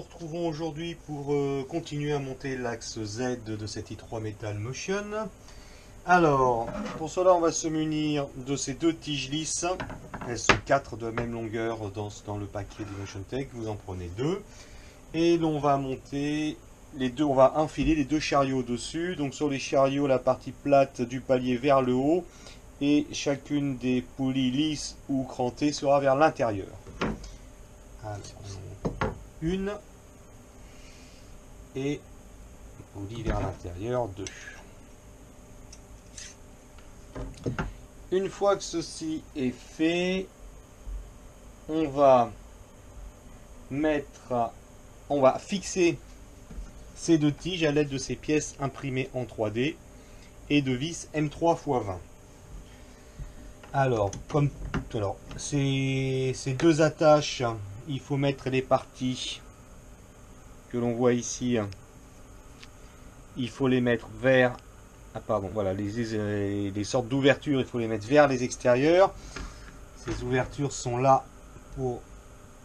nous retrouvons aujourd'hui pour continuer à monter l'axe Z de cette i3 Metal Motion. Alors, pour cela, on va se munir de ces deux tiges lisses. Elles sont 4 de la même longueur dans le paquet du Motion Tech. Vous en prenez 2. Et l'on va monter les deux, on va enfiler les deux chariots dessus. Donc sur les chariots, la partie plate du palier vers le haut. Et chacune des poulies lisses ou crantées sera vers l'intérieur. Alors, une et poulie vers l'intérieur 2. Une fois que ceci est fait, on va fixer ces deux tiges à l'aide de ces pièces imprimées en 3D et de vis M3 x 20. Alors, ces deux attaches, il faut mettre les parties que l'on voit ici. Il faut les mettre vers, voilà, les sortes d'ouvertures, il faut les mettre vers les extérieurs. Ces ouvertures sont là pour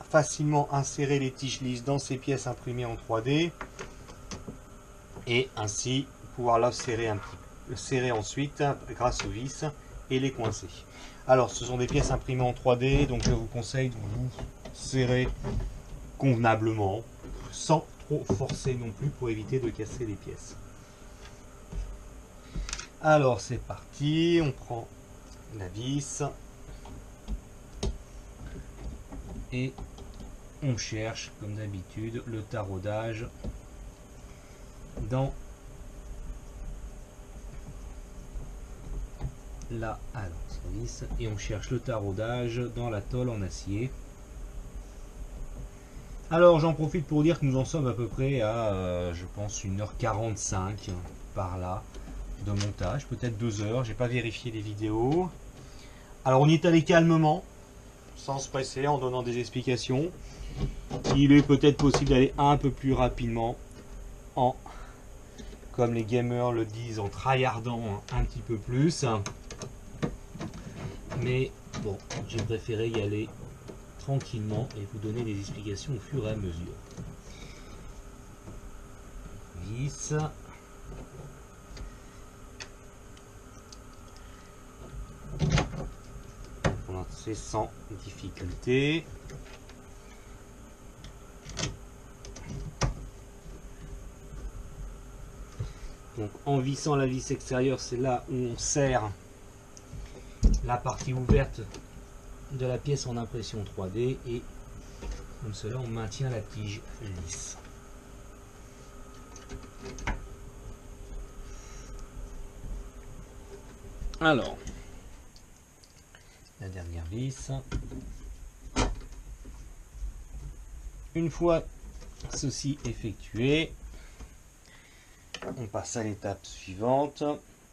facilement insérer les tiges lisses dans ces pièces imprimées en 3D et ainsi pouvoir la serrer serrer ensuite grâce aux vis et les coincer. Alors, ce sont des pièces imprimées en 3D, donc je vous conseille de vous serrer convenablement, sans trop forcer non plus pour éviter de casser les pièces. Alors, c'est parti, on prend la vis et on cherche, comme d'habitude, le taraudage dans la vis et on cherche le taraudage dans la tôle en acier. Alors j'en profite pour dire que nous en sommes à peu près à je pense 1h45 par là de montage, peut-être 2 heures, j'ai pas vérifié les vidéos. Alors on y est allé calmement, sans se presser, en donnant des explications. Il est peut-être possible d'aller un peu plus rapidement, comme les gamers le disent, en tryhardant un petit peu plus. Mais bon, j'ai préféré y aller tranquillement et vous donner des explications au fur et à mesure. Vis. C'est sans difficulté. Donc en vissant la vis extérieure, c'est là où on serre la partie ouverte de la pièce en impression 3D et comme cela on maintient la tige lisse. Alors, la dernière vis. Une fois ceci effectué, on passe à l'étape suivante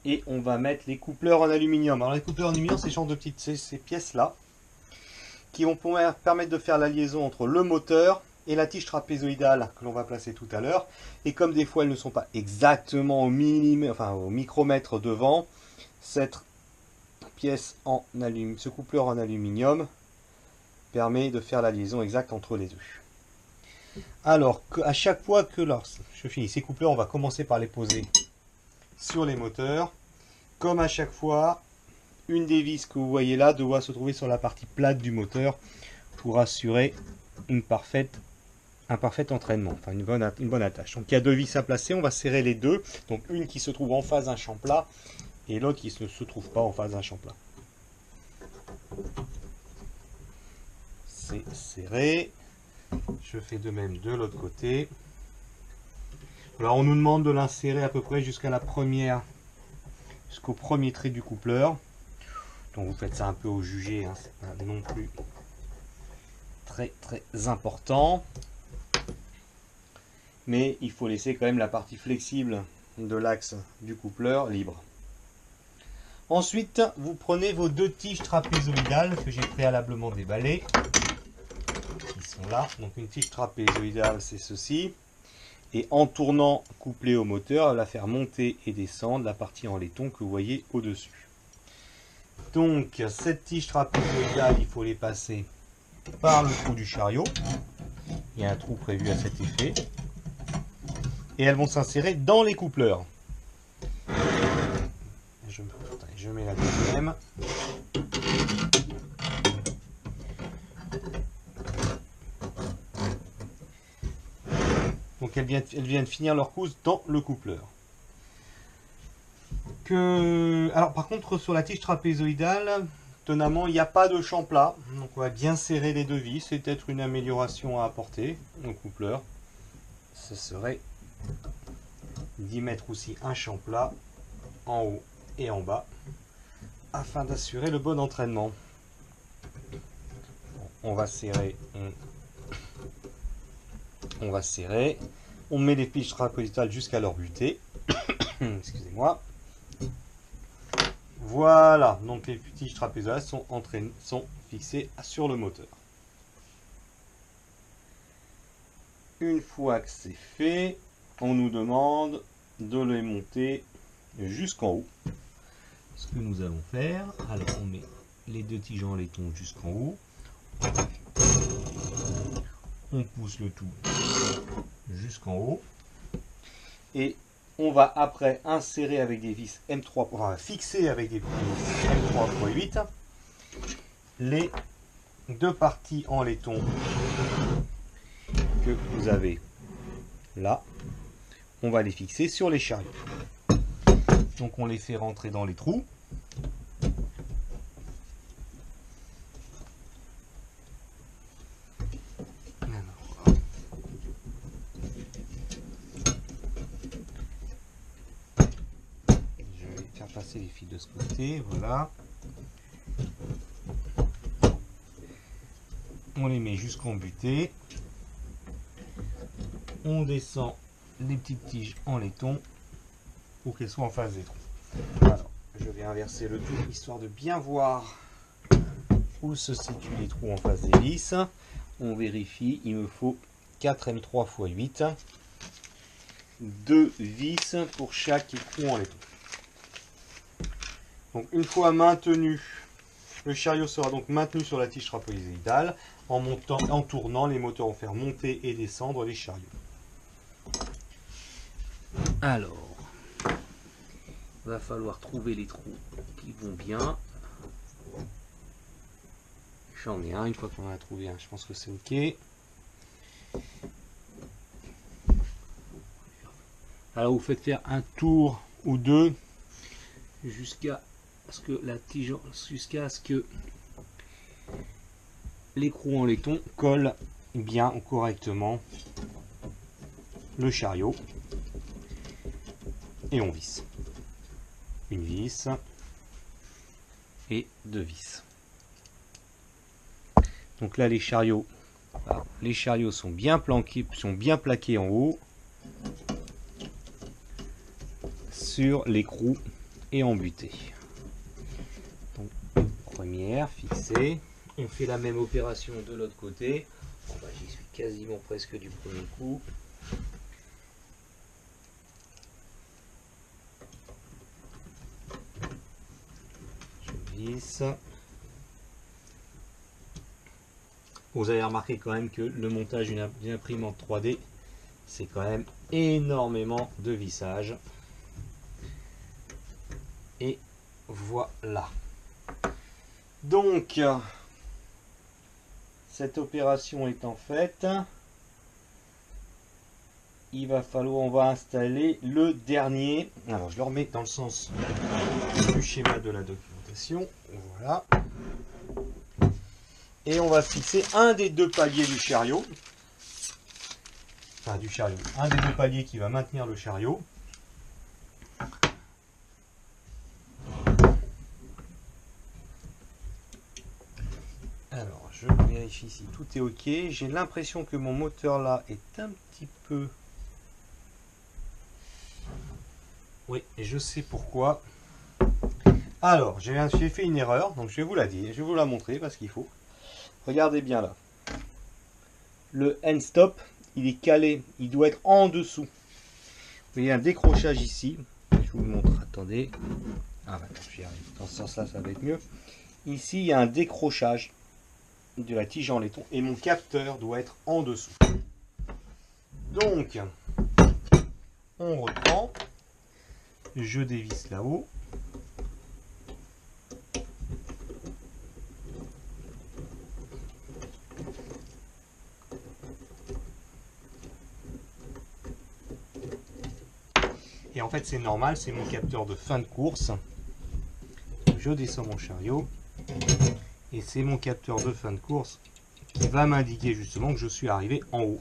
et on va mettre les coupleurs en aluminium. Alors les coupleurs en aluminium, c'est ce genre de petites ces pièces là qui vont permettre de faire la liaison entre le moteur et la tige trapézoïdale que l'on va placer tout à l'heure. Et comme des fois elles ne sont pas exactement au micromètre devant, cette pièce ce coupleur en aluminium permet de faire la liaison exacte entre les deux. Alors à chaque fois que je finis ces coupleurs, on va commencer par les poser sur les moteurs. Comme à chaque fois, une des vis que vous voyez là doit se trouver sur la partie plate du moteur pour assurer un parfait entraînement, enfin une bonne attache. Donc il y a deux vis à placer, on va serrer les deux, donc une qui se trouve en face d'un champ plat et l'autre qui ne se trouve pas en face d'un champ plat. C'est serré. Je fais de même de l'autre côté. Alors on nous demande de l'insérer à peu près jusqu'au premier trait du coupleur. Donc vous faites ça un peu au jugé, hein, c'est pas non plus très important. Mais il faut laisser quand même la partie flexible de l'axe du coupleur libre. Ensuite, vous prenez vos deux tiges trapézoïdales que j'ai préalablement déballées. Qui sont là. Donc une tige trapézoïdale, c'est ceci. Et en tournant, couplé au moteur, elle va faire monter et descendre la partie en laiton que vous voyez au-dessus. Donc cette tige trapézoïdale, il faut les passer par le trou du chariot. Il y a un trou prévu à cet effet. Et elles vont s'insérer dans les coupleurs. Je mets la deuxième. Donc elles viennent finir leur course dans le coupleur. Alors par contre sur la tige trapézoïdale, étonnamment il n'y a pas de champ plat. Donc on va bien serrer les deux vis. C'est peut-être une amélioration à apporter au coupleur. Ce serait d'y mettre aussi un champ plat en haut et en bas afin d'assurer le bon entraînement. On va serrer. On va serrer. On met les tiges trapézoïdales jusqu'à leur butée. Excusez-moi. Voilà, donc les tiges trapézoïdales sont fixées sur le moteur. Une fois que c'est fait, on nous demande de les monter jusqu'en haut. Ce que nous allons faire, alors on met les deux tiges en laiton jusqu'en haut. On pousse le tout jusqu'en haut. Et on va après insérer avec des vis M3, enfin fixer avec des vis M3x8 les deux parties en laiton que vous avez là. On va les fixer sur les chariots. Donc on les fait rentrer dans les trous. Passer les fils de ce côté, voilà. On les met jusqu'en butée. On descend les petites tiges en laiton pour qu'elles soient en face des trous. Alors, je vais inverser le tout histoire de bien voir où se situent les trous en face des vis. On vérifie, il me faut 4 M3 x 8, 2 vis pour chaque trou en laiton. Donc une fois maintenu, le chariot sera donc maintenu sur la tige trapézoïdale. En tournant, les moteurs vont faire monter et descendre les chariots. Alors, il va falloir trouver les trous qui vont bien. J'en ai un, une fois qu'on en a trouvé un, je pense que c'est ok. Alors vous faites faire un tour ou deux jusqu'à ce que la tige, jusqu'à ce que l'écrou en laiton colle bien correctement le chariot et on visse. Une vis et deux vis. Donc là les chariots sont bien planqués, sont bien plaqués en haut sur l'écrou et embutée. Donc première fixée, on fait la même opération de l'autre côté. Bon, bah, j'y suis quasiment presque du premier coup. Je visse. Vous avez remarqué quand même que le montage d'une imprimante 3D, c'est quand même énormément de vissage. Et voilà. Donc, cette opération étant faite, il va falloir, on va installer le dernier. Alors, je le remets dans le sens du schéma de la documentation. Voilà. Et on va fixer un des deux paliers du chariot. Enfin, du chariot. Un des deux paliers qui va maintenir le chariot. Alors, je vérifie si tout est ok. J'ai l'impression que mon moteur là est un petit peu... Oui, et je sais pourquoi. Alors, j'ai fait une erreur, donc je vais vous la dire, je vais vous la montrer parce qu'il faut. Regardez bien là. Le end stop, il est calé, il doit être en dessous. Vous voyez un décrochage ici. Je vous le montre, attendez. Ah, bah, j'y arrive. Dans ce sens-là, ça va être mieux. Ici, il y a un décrochage. de la tige en laiton et mon capteur doit être en dessous. Donc, on reprend, je dévisse là-haut. Et en fait c'est normal, c'est mon capteur de fin de course. Je descends mon chariot et c'est mon capteur de fin de course qui va m'indiquer justement que je suis arrivé en haut.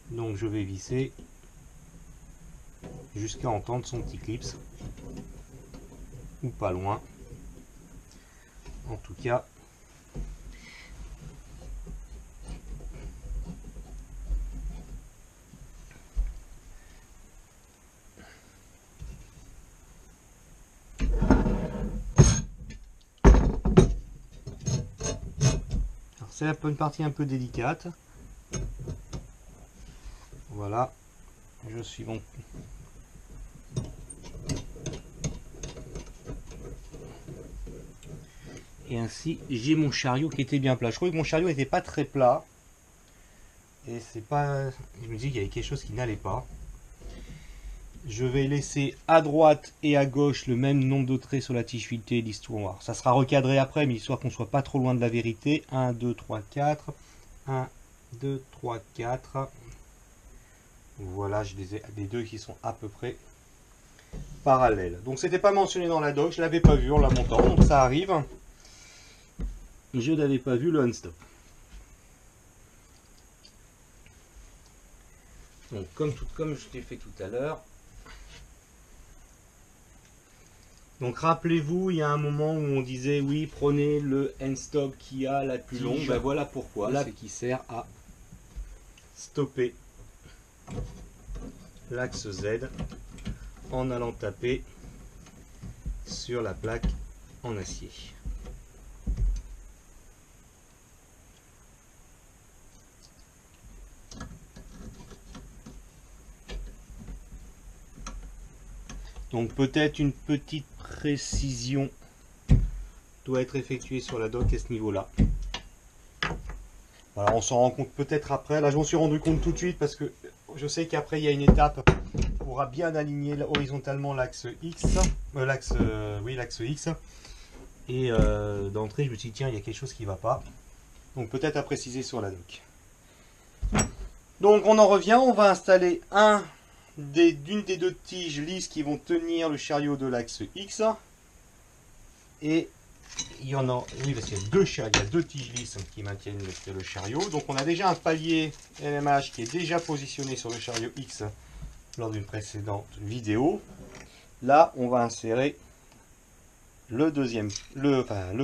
Donc je vais visser jusqu'à entendre son petit clips, ou pas loin. En tout cas, c'est une partie un peu délicate. Voilà, je suis bon. Et ainsi, j'ai mon chariot qui était bien plat. Je trouvais que mon chariot n'était pas très plat. Et c'est pas... Je me dis qu'il y avait quelque chose qui n'allait pas. Je vais laisser à droite et à gauche le même nombre de traits sur la tige filetée, l'histoire. Ça sera recadré après, mais histoire qu'on soit pas trop loin de la vérité. 1, 2, 3, 4. 1, 2, 3, 4. Voilà, je les ai les deux qui sont à peu près parallèles. Donc c'était pas mentionné dans la doc, je l'avais pas vu en la montant, donc ça arrive. Je n'avais pas vu le unstop. Donc comme je l'ai fait tout à l'heure. Donc rappelez-vous, il y a un moment où on disait oui, prenez le end stop qui a la plus longue. Ben voilà pourquoi. Là, qui sert à stopper l'axe Z en allant taper sur la plaque en acier. Donc peut-être une petite précision doit être effectuée sur la doc à ce niveau-là. Voilà, on s'en rend compte peut-être après. Là, je m'en suis rendu compte tout de suite parce que je sais qu'après, il y a une étape pour bien aligner horizontalement l'axe X. L'axe X. Et d'entrée, je me suis dit, tiens, il y a quelque chose qui ne va pas. Donc peut-être à préciser sur la doc. Donc on en revient, on va installer d'une des deux tiges lisses qui vont tenir le chariot de l'axe X. Et il y en a, oui, parce qu'il y a deux tiges lisses qui maintiennent le chariot. Donc on a déjà un palier LMH qui est déjà positionné sur le chariot X lors d'une précédente vidéo. Là, on va insérer le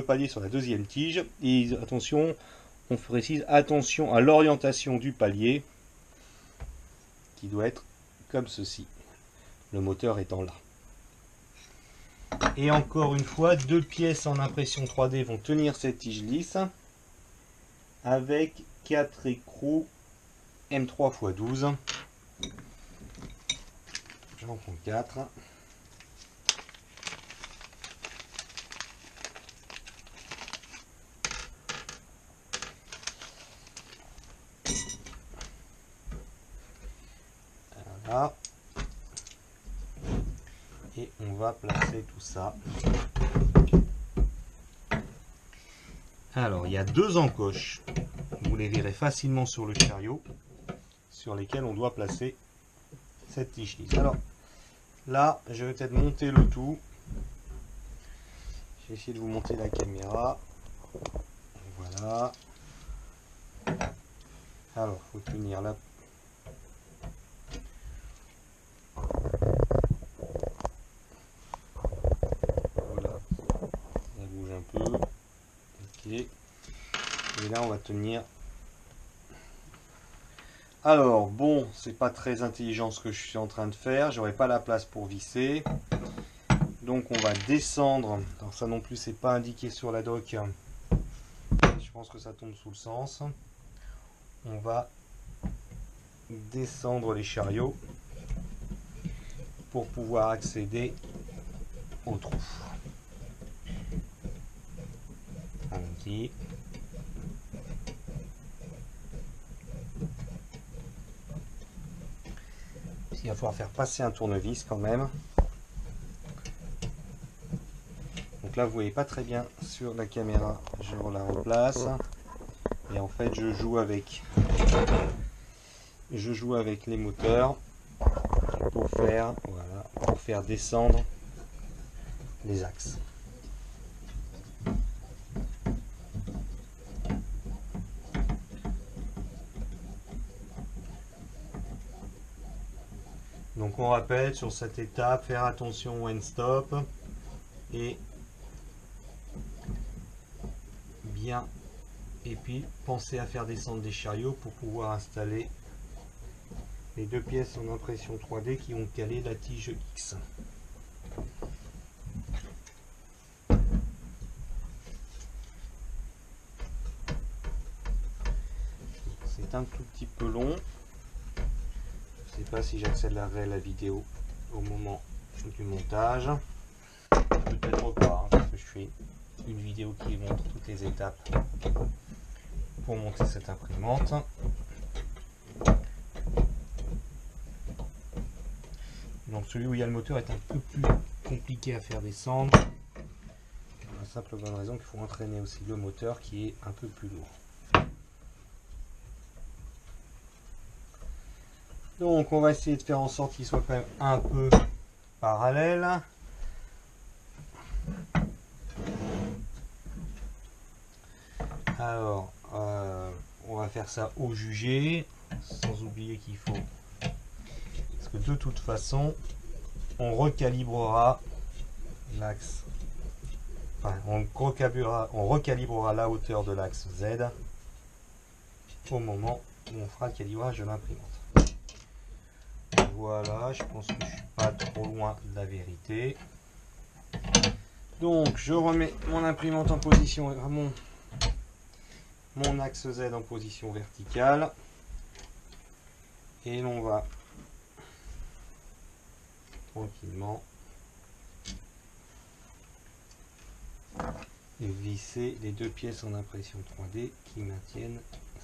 palier sur la deuxième tige. Et attention, on précise attention à l'orientation du palier qui doit être comme ceci, le moteur étant là. Et encore une fois, deux pièces en impression 3D vont tenir cette tige lisse avec 4 écrous M3 x 12. J'en prends 4. Voilà. Et on va placer tout ça. Alors, il y a deux encoches. Vous les verrez facilement sur le chariot, sur lesquelles on doit placer cette tige lisse. Alors, là, je vais peut-être monter le tout. Je vais essayer de vous monter la caméra. Voilà. Alors, il faut tenir là. Et là on va tenir. Alors bon, c'est pas très intelligent ce que je suis en train de faire, j'aurai pas la place pour visser, donc on va descendre. Alors ça non plus c'est pas indiqué sur la doc, je pense que ça tombe sous le sens. On va descendre les chariots pour pouvoir accéder au trou. parti. Il va falloir faire passer un tournevis quand même. Donc là vous voyez pas très bien sur la caméra, je la replace. Et en fait je joue avec les moteurs pour faire, voilà, pour faire descendre les axes. Donc on rappelle sur cette étape, faire attention au end stop et bien, et puis penser à faire descendre des chariots pour pouvoir installer les deux pièces en impression 3D qui ont calé la tige X. C'est un tout petit peu long. Je ne sais pas si j'accélérerai la vidéo au moment du montage. Peut-être pas, hein, parce que je fais une vidéo qui montre toutes les étapes pour monter cette imprimante. Donc celui où il y a le moteur est un peu plus compliqué à faire descendre. Pour la simple bonne raison qu'il faut entraîner aussi le moteur qui est un peu plus lourd. Donc on va essayer de faire en sorte qu'il soit quand même un peu parallèle. Alors on va faire ça au jugé, sans oublier qu'il faut, parce que de toute façon on recalibrera l'axe, enfin, on recalibrera la hauteur de l'axe Z au moment où on fera le calibrage de l'imprimante. Voilà, je pense que je suis pas trop loin de la vérité. Donc je remets mon imprimante en position, mon axe Z en position verticale, et l'on va tranquillement visser les deux pièces en impression 3D qui maintiennent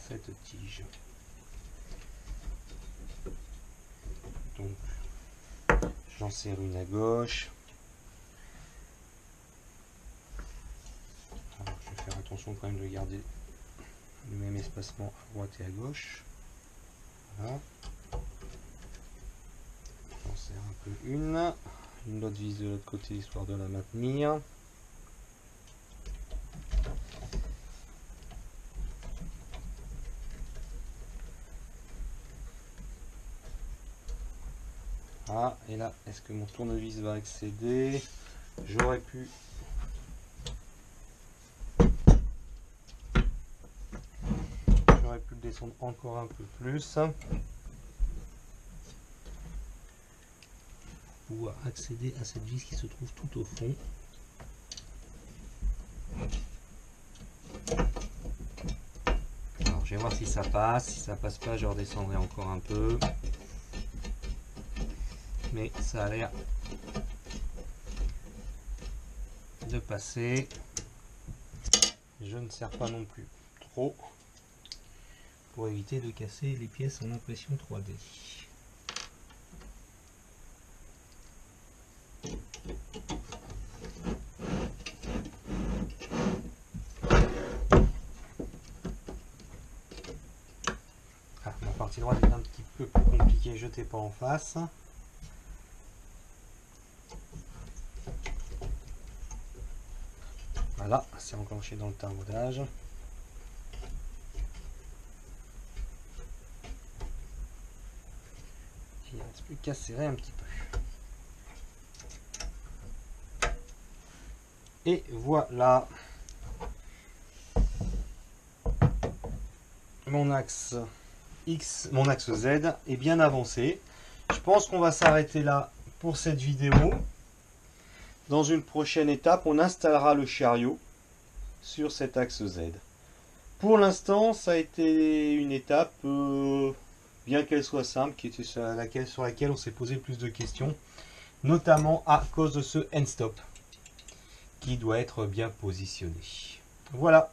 cette tige. Donc j'en serre une à gauche. Alors, je vais faire attention quand même de garder le même espacement à droite et à gauche. Voilà. J'en serre un peu une autre vis de l'autre côté histoire de la maintenir. Ah, et là, est-ce que mon tournevis va accéder? J'aurais pu le descendre encore un peu plus pour pouvoir accéder à cette vis qui se trouve tout au fond. Alors, je vais voir si ça passe. Si ça passe pas, je redescendrai encore un peu. Mais ça a l'air de passer. Je ne serre pas non plus trop pour éviter de casser les pièces en impression 3D. Ah, la partie droite est un petit peu plus compliquée, jetez pas en face. Voilà, c'est enclenché dans le taraudage. Il ne reste plus qu'à serrer un petit peu. Et voilà. Mon axe X, mon axe Z est bien avancé. Je pense qu'on va s'arrêter là pour cette vidéo. Dans une prochaine étape, on installera le chariot sur cet axe Z. Pour l'instant, ça a été une étape, bien qu'elle soit simple, qui était sur laquelle on s'est posé plus de questions, notamment à cause de ce end stop qui doit être bien positionné. Voilà.